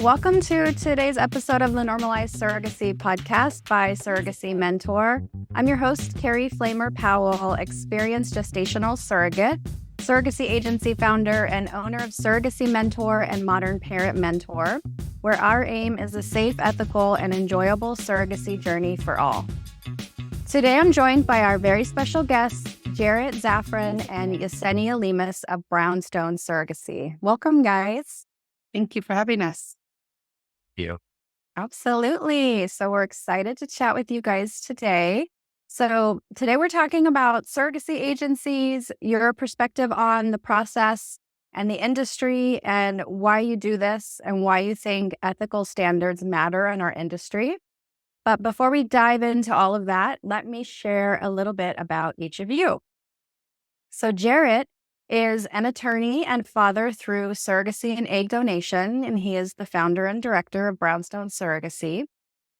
Welcome to today's episode of the Normalize Surrogacy podcast by Surrogacy Mentor. I'm your host, Carey Flamer-Powell, experienced gestational surrogate, surrogacy agency founder, and owner of Surrogacy Mentor and Modern Parent Mentor, where our aim is a safe, ethical, and enjoyable surrogacy journey for all. Today, I'm joined by our very special guests, Jarret, Zafran, and Yesenia Lemus of Brownstone Surrogacy. Welcome, guys. Thank you for having us. You. Absolutely. So we're excited to chat with you guys today. So today we're talking about surrogacy agencies, your perspective on the process and the industry and why you do this and why you think ethical standards matter in our industry. But before we dive into all of that, let me share a little bit about each of you. So Jarret is an attorney and father through surrogacy and egg donation, and he is the founder and director of Brownstone Surrogacy.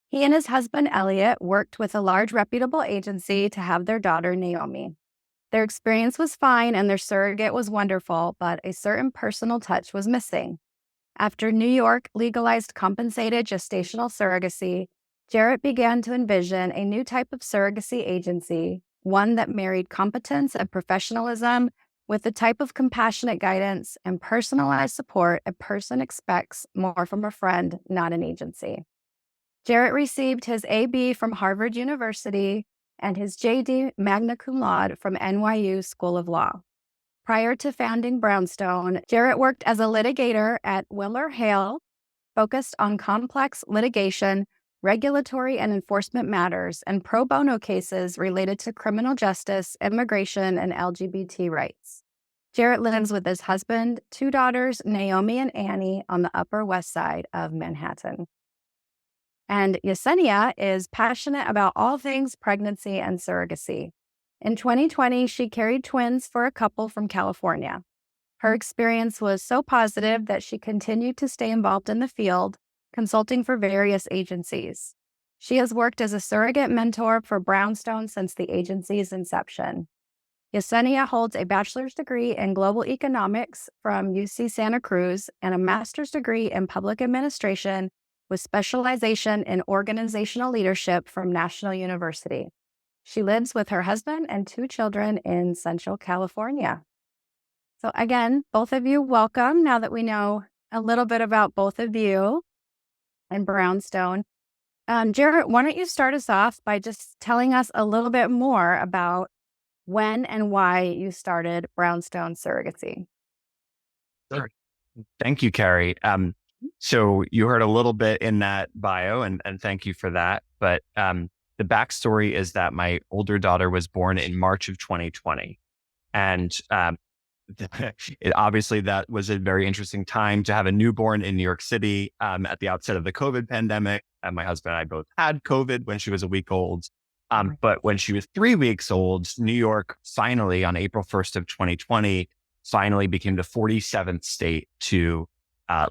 He and his husband, Elliot, worked with a large reputable agency to have their daughter, Naomi. Their experience was fine and their surrogate was wonderful, but a certain personal touch was missing. After New York legalized compensated gestational surrogacy, Jarret began to envision a new type of surrogacy agency, one that married competence and professionalism with the type of compassionate guidance and personalized support a person expects more from a friend, not an agency. Jarret received his AB from Harvard University and his JD magna cum laude from NYU School of Law. Prior to founding Brownstone, Jarret worked as a litigator at WilmerHale, focused on complex litigation, regulatory and enforcement matters, and pro bono cases related to criminal justice, immigration, and LGBT rights. Jarret lives with his husband, two daughters, Naomi and Annie, on the Upper West Side of Manhattan. And Yesenia is passionate about all things pregnancy and surrogacy. In 2020, she carried twins for a couple from California. Her experience was so positive that she continued to stay involved in the field, consulting for various agencies. She has worked as a surrogate mentor for Brownstone since the agency's inception. Yesenia holds a bachelor's degree in global economics from UC Santa Cruz and a master's degree in public administration with specialization in organizational leadership from National University. She lives with her husband and two children in Central California. So again, both of you, welcome. Now that we know a little bit about both of you and Brownstone. Jarret, why don't you start us off by just telling us a little bit more about when and why you started Brownstone Surrogacy? Sure. Thank you, Carey. So you heard a little bit in that bio, and thank you for that. But the backstory is that my older daughter was born in March of 2020. And obviously that was a very interesting time to have a newborn in New York City at the outset of the COVID pandemic. And my husband and I both had COVID when she was a week old. But when she was 3 weeks old, New York finally, on April 1st of 2020, finally became the 47th state to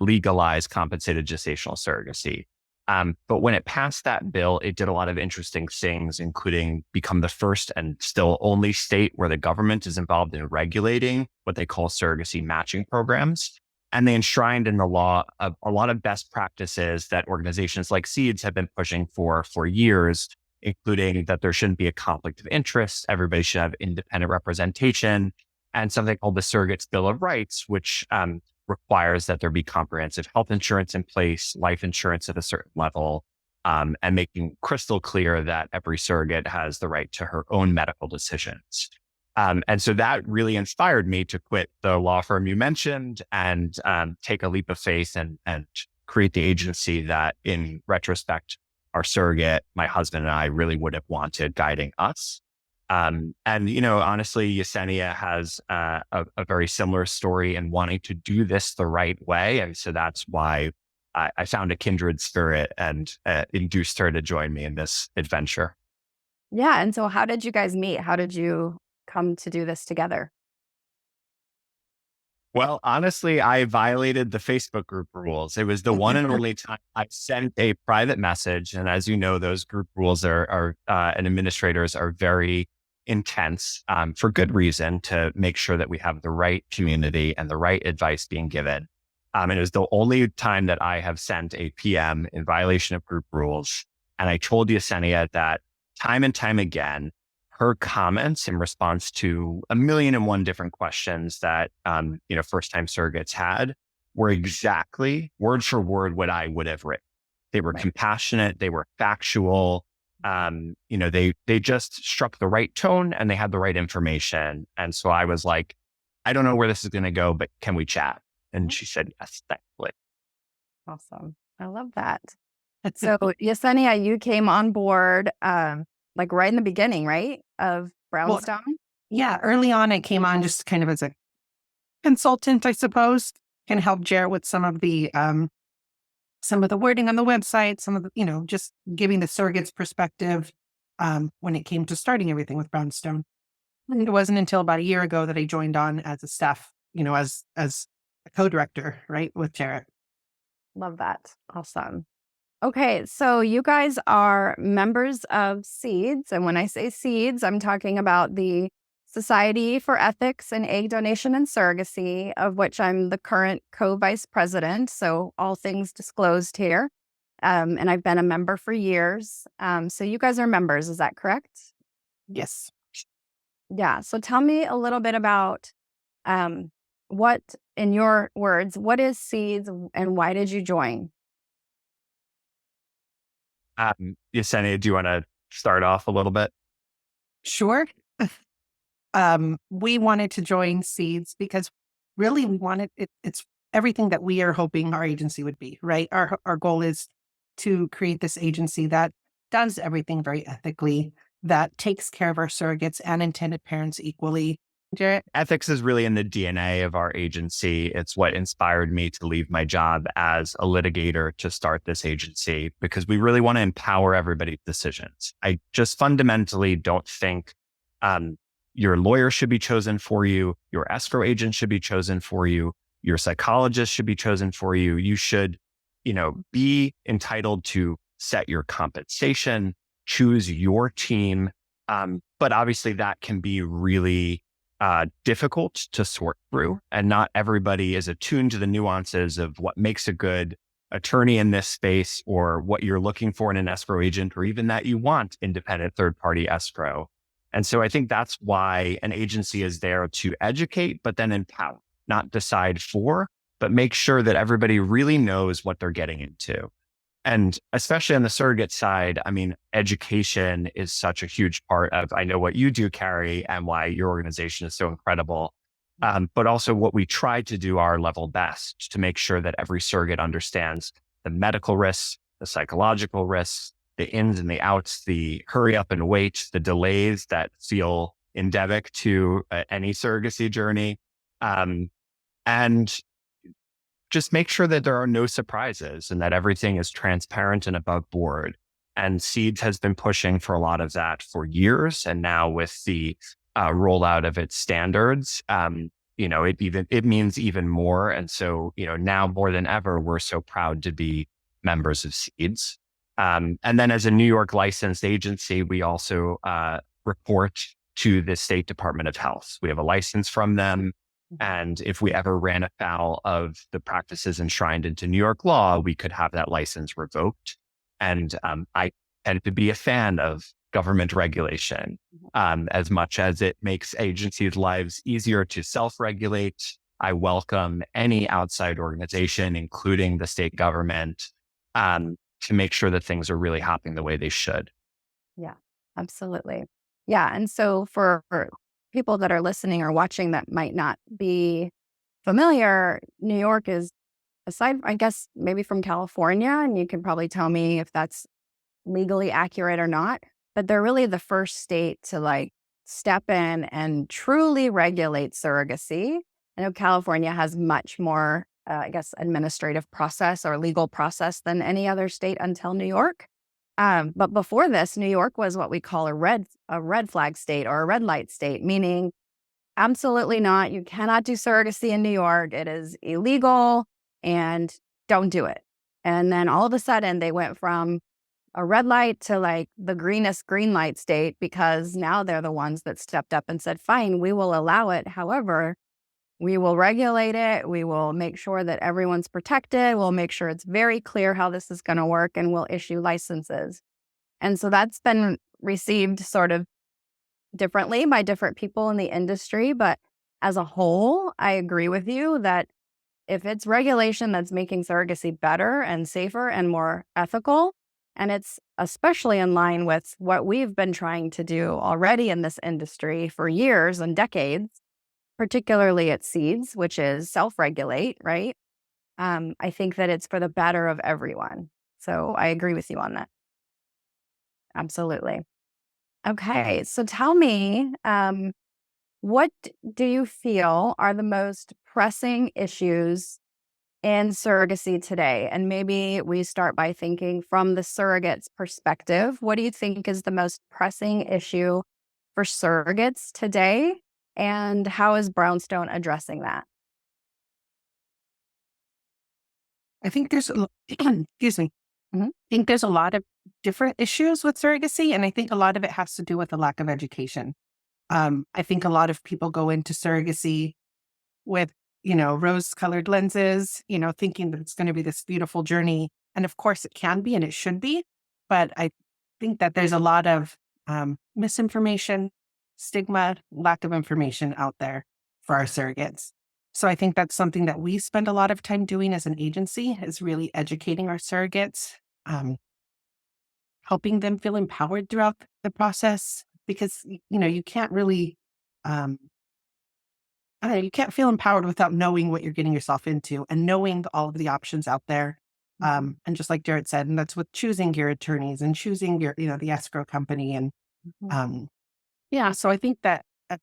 legalize compensated gestational surrogacy. But when it passed that bill, it did a lot of interesting things, including become the first and still only state where the government is involved in regulating what they call surrogacy matching programs. And they enshrined in the law a lot of best practices that organizations like SEEDS have been pushing for years, including that there shouldn't be a conflict of interest. Everybody should have independent representation, and something called the Surrogate's Bill of Rights, which requires that there be comprehensive health insurance in place, life insurance at a certain level, and making crystal clear that every surrogate has the right to her own medical decisions. And so that really inspired me to quit the law firm you mentioned and take a leap of faith and create the agency that, in retrospect, our surrogate, my husband and I, really would have wanted guiding us. And, honestly, Yesenia has a very similar story in wanting to do this the right way. And so that's why I found a kindred spirit and induced her to join me in this adventure. Yeah. And so how did you guys meet? How did you come to do this together? Well, honestly, I violated the Facebook group rules. It was the one and only time I sent a private message. And as you know, those group rules and administrators are very intense for good reason, to make sure that we have the right community and the right advice being given. And it was the only time that I have sent a PM in violation of group rules. And I told Yesenia that time and time again, her comments in response to 1,000,001 different questions that, first-time surrogates had were exactly word for word what I would have written. They were compassionate. They were factual. They just struck the right tone and they had the right information. And so I was like, I don't know where this is going to go, but can we chat? And she said, yes, thankfully. Awesome. I love that. So Yesenia, you came on board like right in the beginning, right? Of Brownstone? Well, yeah, early on I came on just kind of as a consultant, I suppose, and help Jarret with some of the wording on the website, some of the, just giving the surrogate's perspective when it came to starting everything with Brownstone. And it wasn't until about a year ago that I joined on as a staff, as a co-director, right, with Jarret. Love that. Awesome. Okay, so you guys are members of SEEDS. And when I say SEEDS, I'm talking about the Society for Ethics in Egg Donation and Surrogacy, of which I'm the current co-vice president. So all things disclosed here. And I've been a member for years. So you guys are members, is that correct? Yes. Yeah. So tell me a little bit about what, in your words, what is SEEDS and why did you join? Yesenia, do you want to start off a little bit? Sure. We wanted to join SEEDS because really we wanted it's everything that we are hoping our agency would be, right? Our goal is to create this agency that does everything very ethically, that takes care of our surrogates and intended parents equally. Jarret? Ethics is really in the DNA of our agency. It's what inspired me to leave my job as a litigator to start this agency because we really want to empower everybody's decisions. I just fundamentally don't think your lawyer should be chosen for you. Your escrow agent should be chosen for you. Your psychologist should be chosen for you. You should, be entitled to set your compensation, choose your team. But obviously that can be really difficult to sort through. And not everybody is attuned to the nuances of what makes a good attorney in this space or what you're looking for in an escrow agent, or even that you want independent third-party escrow. And so I think that's why an agency is there to educate, but then empower, not decide for, but make sure that everybody really knows what they're getting into. And especially on the surrogate side, I mean, education is such a huge part of, I know what you do, Carey, and why your organization is so incredible. But also what we try to do our level best to make sure that every surrogate understands the medical risks, the psychological risks, the ins and the outs, the hurry up and wait, the delays that feel endemic to any surrogacy journey. And just make sure that there are no surprises and that everything is transparent and above board. And SEEDS has been pushing for a lot of that for years. And now with the rollout of its standards, it means even more. And so, now more than ever, we're so proud to be members of SEEDS. And then as a New York licensed agency, we also report to the State Department of Health. We have a license from them. And if we ever ran afoul of the practices enshrined into New York law, we could have that license revoked. And I tend to be a fan of government regulation as much as it makes agencies' lives easier to self-regulate. I welcome any outside organization, including the state government, to make sure that things are really happening the way they should. Yeah, absolutely. Yeah. And so for people that are listening or watching that might not be familiar, New York is, aside, I guess, maybe from California, and you can probably tell me if that's legally accurate or not, but they're really the first state to step in and truly regulate surrogacy. I know California has much more, administrative process or legal process than any other state until New York. But before this, New York was what we call a red flag state or a red light state, meaning absolutely not. You cannot do surrogacy in New York. It is illegal and don't do it. And then all of a sudden they went from a red light to the greenest green light state because now they're the ones that stepped up and said, fine, we will allow it. However, We will regulate it. We will make sure that everyone's protected. We'll make sure it's very clear how this is going to work, and we'll issue licenses. And so that's been received sort of differently by different people in the industry. But as a whole, I agree with you that if it's regulation that's making surrogacy better and safer and more ethical, and it's especially in line with what we've been trying to do already in this industry for years and decades, particularly at Seeds, which is self-regulate, right? I think that it's for the better of everyone. So I agree with you on that. Absolutely. Okay, so tell me, what do you feel are the most pressing issues in surrogacy today? And maybe we start by thinking from the surrogate's perspective. What do you think is the most pressing issue for surrogates today? And how is Brownstone addressing that? I think there's, excuse me. Mhm. I think there's a lot of different issues with surrogacy, and I think a lot of it has to do with the lack of education. I think a lot of people go into surrogacy with, rose-colored lenses, thinking that it's going to be this beautiful journey. And of course it can be and it should be. But I think that there's a lot of misinformation, stigma, lack of information out there for our surrogates. So I think that's something that we spend a lot of time doing as an agency, is really educating our surrogates, helping them feel empowered throughout the process. Because, you can't really, I don't know, you can't feel empowered without knowing what you're getting yourself into and knowing all of the options out there. And just like Jarret said, and that's with choosing your attorneys and choosing your, the escrow company. And yeah, so I think that a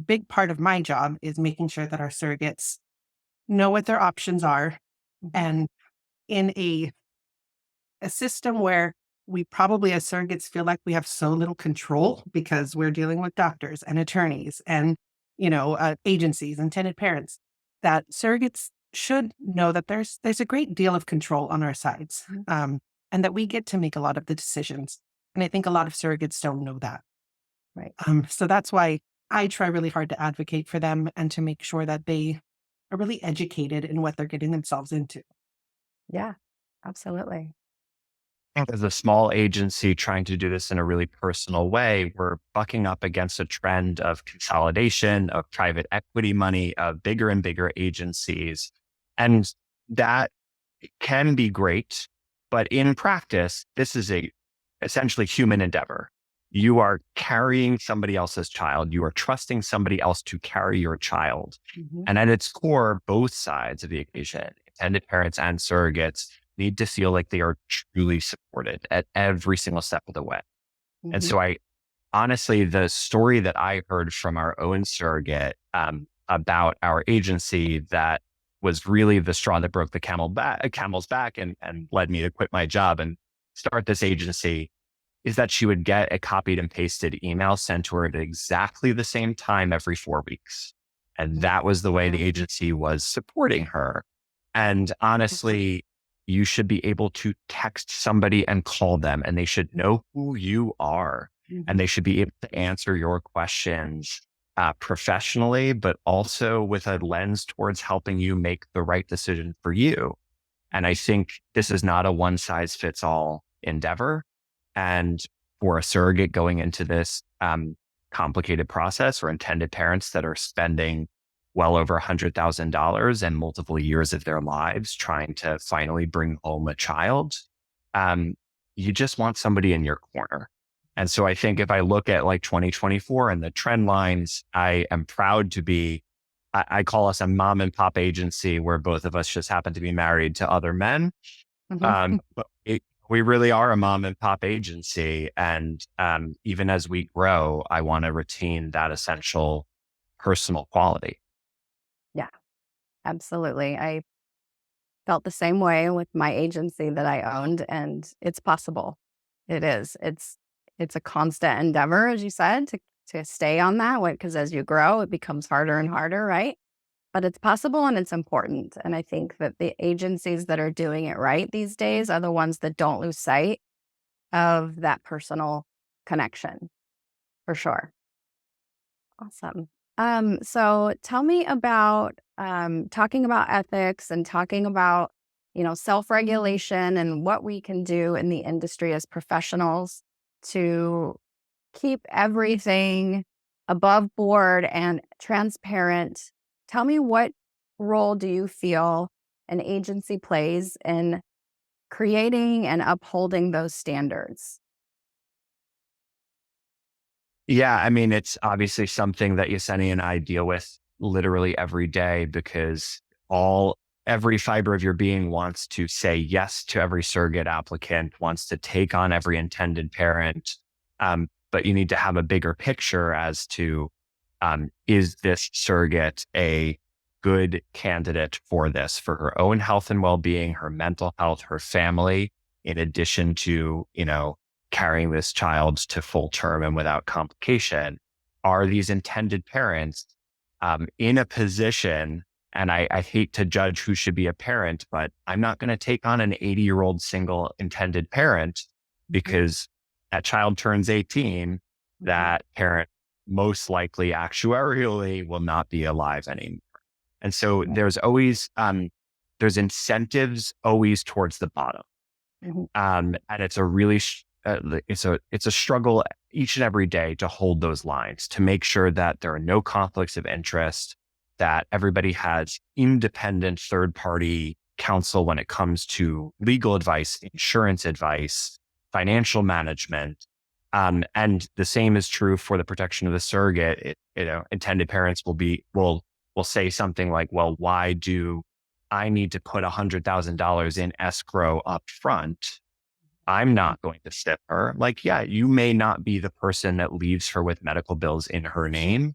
big part of my job is making sure that our surrogates know what their options are. And in a system where we probably as surrogates feel like we have so little control because we're dealing with doctors and attorneys and, agencies, intended parents, that surrogates should know that there's a great deal of control on our sides, and that we get to make a lot of the decisions. And I think a lot of surrogates don't know that. Right. So that's why I try really hard to advocate for them and to make sure that they are really educated in what they're getting themselves into. Yeah, absolutely. As a small agency trying to do this in a really personal way, we're bucking up against a trend of consolidation, of private equity money, of bigger and bigger agencies. And that can be great, but in practice, this is a essentially human endeavor. You are carrying somebody else's child. You are trusting somebody else to carry your child. And at its core, both sides of the equation, intended parents and surrogates, need to feel like they are truly supported at every single step of the way. And so honestly, the story that I heard from our own surrogate about our agency that was really the straw that broke the camel's back and led me to quit my job and start this agency is that she would get a copied and pasted email sent to her at exactly the same time every 4 weeks. And that was the way the agency was supporting her. And honestly, you should be able to text somebody and call them, and they should know who you are. And they should be able to answer your questions professionally, but also with a lens towards helping you make the right decision for you. And I think this is not a one size fits all endeavor. And for a surrogate going into this complicated process, or intended parents that are spending well over $100,000 and multiple years of their lives trying to finally bring home a child, you just want somebody in your corner. And so I think if I look at like 2024 and the trend lines, I am proud to be, I call us a mom and pop agency where both of us just happen to be married to other men. But we really are a mom and pop agency. And even as we grow, I want to retain that essential personal quality. Yeah, absolutely. I felt the same way with my agency that I owned, and it's possible. It is. It's a constant endeavor, as you said, to stay on that, because as you grow, it becomes harder and harder, right? But it's possible and it's important. And I think that the agencies that are doing it right these days are the ones that don't lose sight of that personal connection, for sure. Awesome. So tell me about talking about ethics and talking about, self-regulation and what we can do in the industry as professionals to keep everything above board and transparent. Tell me, what role do you feel an agency plays in creating and upholding those standards? Yeah, I mean, it's obviously something that Yesenia and I deal with literally every day because every fiber of your being wants to say yes to every surrogate applicant, wants to take on every intended parent. But you need to have a bigger picture as to, is this surrogate a good candidate for this, for her own health and well-being, her mental health, her family, in addition to, carrying this child to full term and without complication? Are these intended parents in a position, and I hate to judge who should be a parent, but I'm not going to take on an 80-year-old single intended parent because that child turns 18, that parent most likely actuarially will not be alive anymore. And so there's always, there's incentives always towards the bottom. And it's a really, it's a struggle each and every day to hold those lines, to make sure that there are no conflicts of interest, that everybody has independent third-party counsel when it comes to legal advice, insurance advice, financial management. And the same is true for the protection of the surrogate. Intended parents will say something like, well, why do I need to put $100,000 in escrow up front? I'm not going to stip her. Like, yeah, you may not be the person that leaves her with medical bills in her name,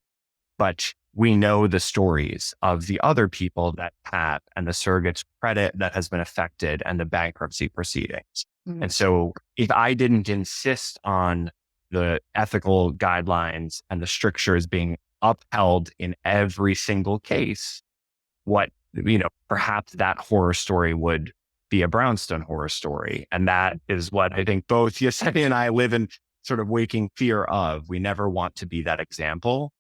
but we know the stories of the other people that have, and the surrogate's credit that has been affected, and the bankruptcy proceedings. And so if I didn't insist on the ethical guidelines and the strictures being upheld in every single case, perhaps that horror story would be a Brownstone horror story. And that is what I think both Yesenia and I live in sort of waking fear of. We never want to be that example.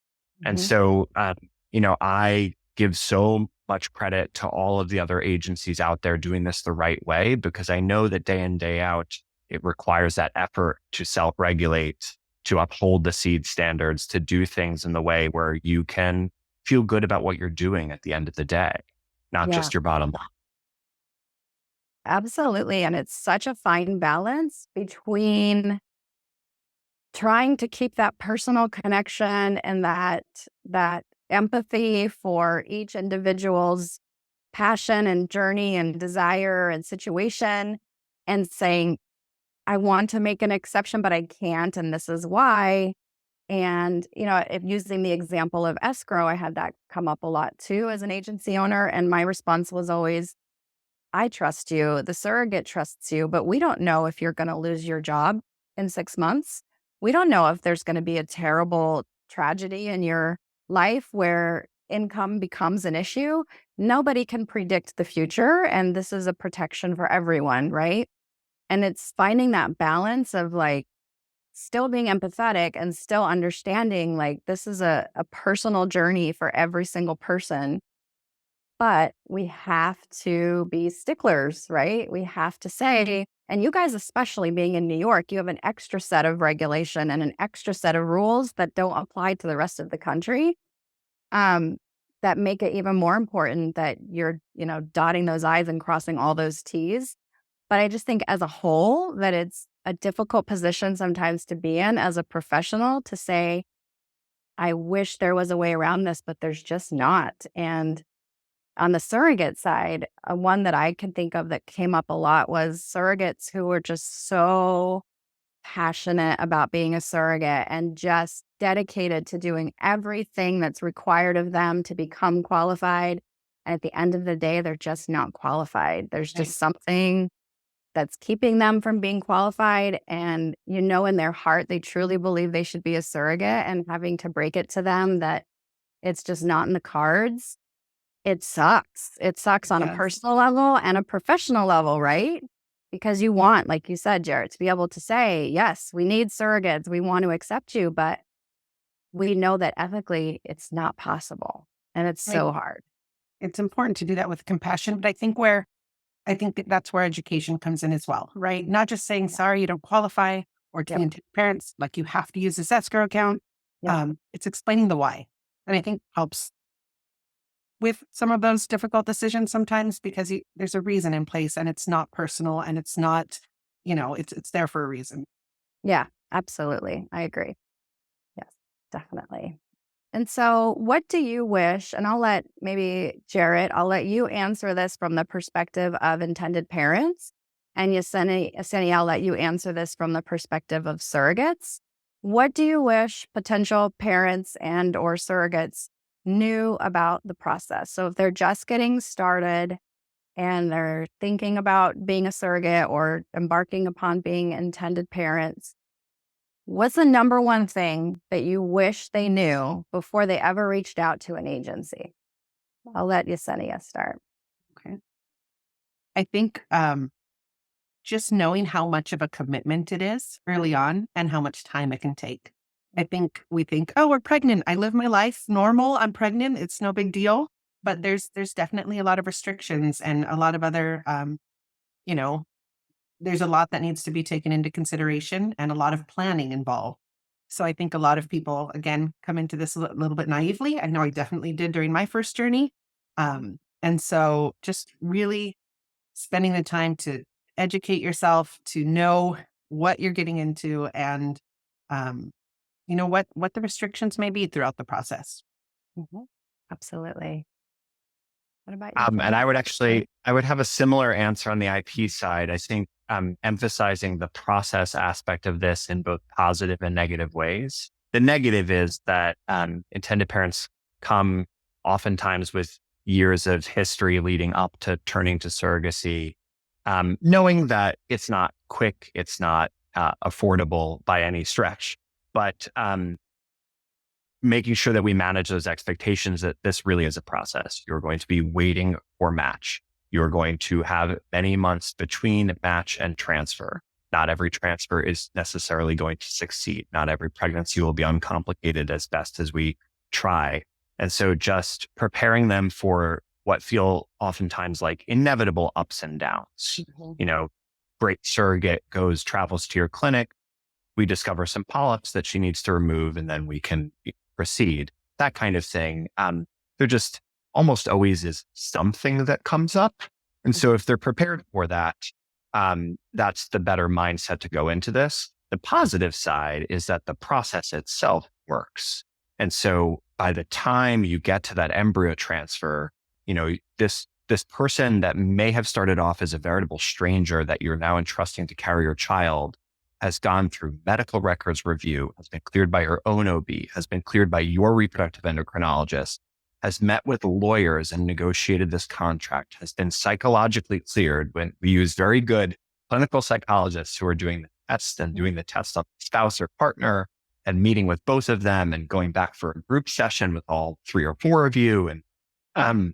And so, I give so much credit to all of the other agencies out there doing this the right way, because I know that day in, day out, it requires that effort to self-regulate, to uphold the seed standards, to do things in the way where you can feel good about what you're doing at the end of the day, not just your bottom line. Absolutely. And it's such a fine balance between trying to keep that personal connection and that empathy for each individual's passion and journey and desire and situation, and saying, I want to make an exception, but I can't, and this is why. And, if using the example of escrow, I had that come up a lot too as an agency owner. And my response was always, I trust you, the surrogate trusts you, but we don't know if you're going to lose your job in 6 months. We don't know if there's going to be a terrible tragedy in your life where income becomes an issue. Nobody can predict the future. And this is a protection for everyone, right? And it's finding that balance of still being empathetic and still understanding this is a personal journey for every single person. But we have to be sticklers, right? We have to say, and you guys, especially being in New York, you have an extra set of regulation and an extra set of rules that don't apply to the rest of the country, that make it even more important that you're, dotting those I's and crossing all those T's. But I just think as a whole that it's a difficult position sometimes to be in as a professional, to say, I wish there was a way around this, but there's just not. And on the surrogate side, one that I can think of that came up a lot was surrogates who were just so passionate about being a surrogate and just dedicated to doing everything that's required of them to become qualified. And at the end of the day, they're just not qualified. There's just something that's keeping them from being qualified. And, in their heart, they truly believe they should be a surrogate, and having to break it to them that it's just not in the cards. It sucks. It sucks on a personal level and a professional level, right? Because you want, like you said, Jarret, to be able to say, yes, we need surrogates. We want to accept you. But we know that ethically it's not possible and it's Right. so hard. It's important to do that with compassion, but I think that that's where education comes in as well, right? Not just saying, sorry, you don't qualify, or Yep. telling parents, like, you have to use this escrow account. Yep. It's explaining the why. And I think helps with some of those difficult decisions sometimes, because there's a reason in place and it's not personal and it's not, it's there for a reason. Yeah, absolutely. I agree. Yes, definitely. And so, what do you wish? And I'll let maybe Jarret, I'll let you answer this from the perspective of intended parents. And Yesenia, I'll let you answer this from the perspective of surrogates. What do you wish potential parents and or surrogates knew about the process? So if they're just getting started and they're thinking about being a surrogate or embarking upon being intended parents, what's the number one thing that you wish they knew before they ever reached out to an agency? I'll let Yesenia start. Okay. I think just knowing how much of a commitment it is early on and how much time it can take. I think we think, oh, we're pregnant. I live my life normal. I'm pregnant. It's no big deal. But there's definitely a lot of restrictions and a lot of other, you know, there's a lot that needs to be taken into consideration and a lot of planning involved. So I think a lot of people, again, come into this a little bit naively. I know I definitely did during my first journey. And so just really spending the time to educate yourself, to know what you're getting into, and um, what the restrictions may be throughout the process. Mhm. Absolutely. What about And you? I would have a similar answer on the IP side. I think emphasizing the process aspect of this in both positive and negative ways. The negative is that intended parents come oftentimes with years of history leading up to turning to surrogacy, knowing that it's not quick, it's not affordable by any stretch, but making sure that we manage those expectations that this really is a process. You're going to be waiting for match. You're going to have many months between match and transfer. Not every transfer is necessarily going to succeed. Not every pregnancy will be uncomplicated as best as we try. And so just preparing them for what feel oftentimes like inevitable ups and downs. Great surrogate travels to your clinic. We discover some polyps that she needs to remove, and then we can proceed, that kind of thing. There just almost always is something that comes up. And so if they're prepared for that, that's the better mindset to go into this. The positive side is that the process itself works. And so by the time you get to that embryo transfer, this person that may have started off as a veritable stranger that you're now entrusting to carry your child has gone through medical records review, has been cleared by her own OB, has been cleared by your reproductive endocrinologist, has met with lawyers and negotiated this contract, has been psychologically cleared when we use very good clinical psychologists who are doing the tests and doing the tests on the spouse or partner and meeting with both of them and going back for a group session with all 3 or 4 of you. And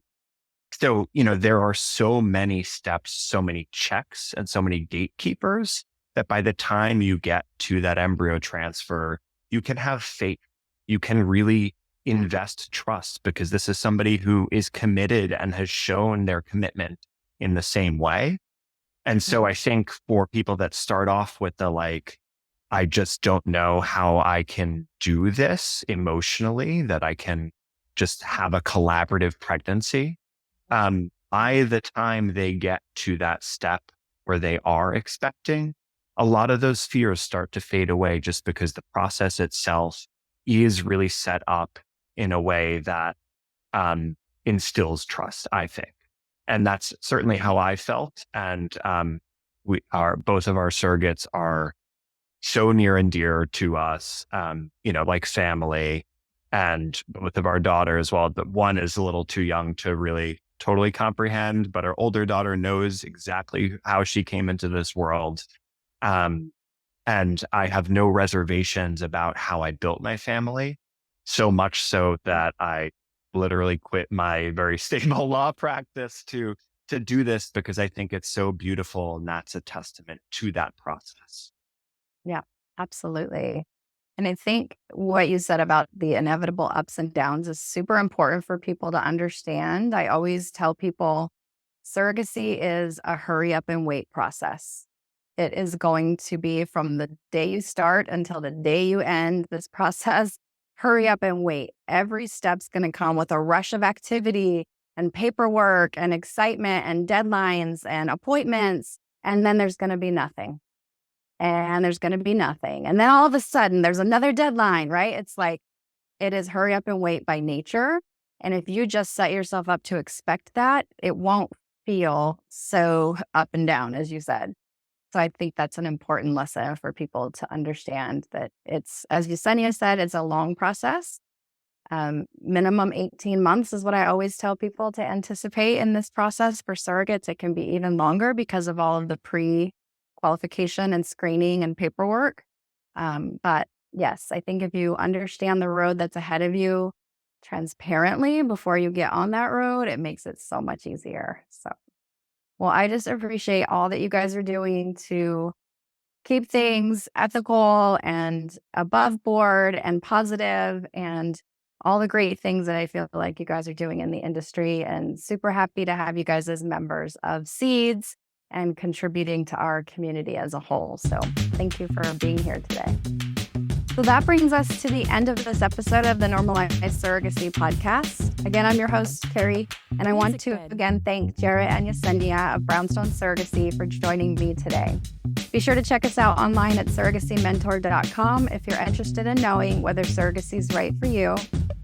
so, there are so many steps, so many checks, and so many gatekeepers that by the time you get to that embryo transfer, you can have faith. You can really invest trust because this is somebody who is committed and has shown their commitment in the same way. And so I think for people that start off with I just don't know how I can do this emotionally, that I can just have a collaborative pregnancy. By the time they get to that step where they are expecting, a lot of those fears start to fade away just because the process itself is really set up in a way that instills trust, I think. And that's certainly how I felt. And both of our surrogates are so near and dear to us, like family. And both of our daughters, well, the one is a little too young to really totally comprehend, but our older daughter knows exactly how she came into this world. And I have no reservations about how I built my family, so much so that I literally quit my very stable law practice to do this because I think it's so beautiful. And that's a testament to that process. Yeah, absolutely. And I think what you said about the inevitable ups and downs is super important for people to understand. I always tell people surrogacy is a hurry up and wait process. It is going to be from the day you start until the day you end this process. Hurry up and wait. Every step's going to come with a rush of activity and paperwork and excitement and deadlines and appointments. And then there's going to be nothing. And there's going to be nothing. And then all of a sudden there's another deadline, right? It's like, it is hurry up and wait by nature. And if you just set yourself up to expect that, it won't feel so up and down, as you said. So I think that's an important lesson for people to understand that it's, as Yesenia said, it's a long process. Minimum 18 months is what I always tell people to anticipate in this process. For surrogates, it can be even longer because of all of the pre-qualification and screening and paperwork. But yes, I think if you understand the road that's ahead of you transparently before you get on that road, it makes it so much easier. So, well, I just appreciate all that you guys are doing to keep things ethical and above board and positive and all the great things that I feel like you guys are doing in the industry, and super happy to have you guys as members of Seeds and contributing to our community as a whole. So thank you for being here today. So that brings us to the end of this episode of the Normalize Surrogacy podcast. Again, I'm your host, Carey, and I want to again thank Jarret and Yesenia of Brownstone Surrogacy for joining me today. Be sure to check us out online at surrogacymentor.com if you're interested in knowing whether surrogacy is right for you.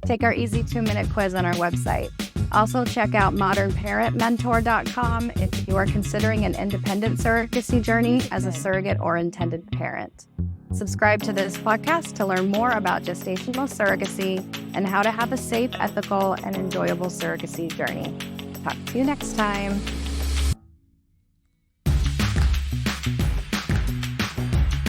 Take our easy 2-minute quiz on our website. Also, check out modernparentmentor.com if you are considering an independent surrogacy journey as a surrogate or intended parent. Subscribe to this podcast to learn more about gestational surrogacy and how to have a safe, ethical, and enjoyable surrogacy journey. Talk to you next time.